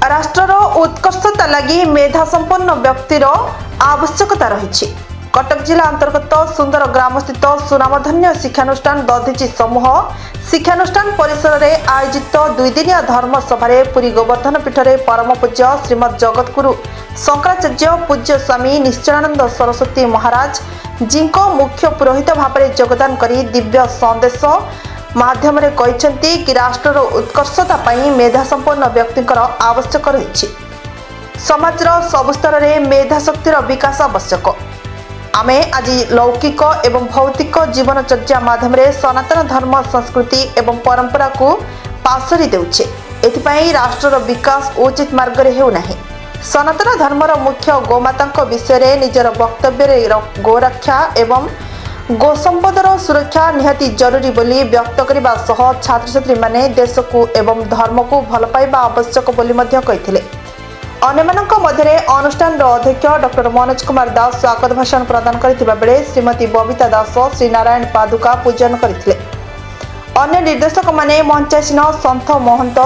राष्ट्रर उत्कर्षता लगी मेधा संपन्न व्यक्तिर आवश्यकता रही। कटक जिला अंतर्गत सुंदर ग्राम स्थित सुनामधन्य शिक्षानुष्ठान दधीची समूह शिक्षानुष्ठान परिसर में आयोजित 2 दिनिया धर्म सभारे पुरी गोवर्धन पीठ में परम पूज्य श्रीमद जगतगुरु शंकराचार्य पूज्य स्वामी निश्चलानंद सरस्वती महाराज जी मुख्य पुरोहित भाव में योगदान करी दिव्य संदेश माध्यम कहते कि राष्ट्र उत्कर्षता मेधा संपन्न व्यक्ति आवश्यक रही। समाज सबु स्तर में मेधा शक्तिर विकास आवश्यक। आमे आज लौकिक एवं भौतिक जीवनचर्या माध्यम सनातन धर्म संस्कृति एवं परंपरा को पासरी देउछे। एथिपाई राष्ट्र विकास उचित मार्ग रे हेउना। सनातन धर्मर मुख्य गोमाता विषय निजर वक्तव्य गोरक्षा एवं गोसंपदर सुरक्षा निहाती जरूरी बोली व्यक्त करने सह छात्र छात्री माने देश को एवं धर्म को भल पाइबा आवश्यक बोली मध्य कहिथिले। अन्यमानक मध्यरे अनुष्ठान अध्यक्ष डॉक्टर मनोज कुमार दास स्वागत भाषण प्रदान करथिबा बेले श्रीमती बबिता दास श्री नारायण पादुका पूजन करथिले। अन्य निर्देशक माने मंचासीन संथ महंत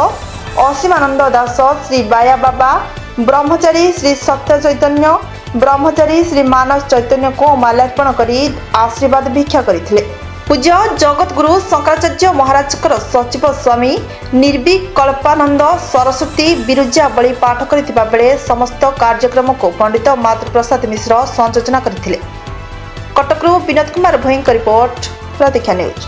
असीमानंद दास श्री बाया बाबा ब्रह्मचारी श्री सत्य चैतन्य ब्रह्मचारी श्री मानस चैतन्य को माल्यार्पण करी आशीर्वाद भिक्षा करथिले। पूज्य जगतगुरु शंकराचार्य महाराज सचिव स्वामी निर्विकल्पानंद सरस्वती बिरुजा बलि पाठ करथिबा बेले समस्त कार्यक्रम को पंडित मातृ प्रसाद मिश्र संयोजना करथिले। कटकरू विनोद कुमार भोईंक रिपोर्ट प्रतीक्षा न्यूज।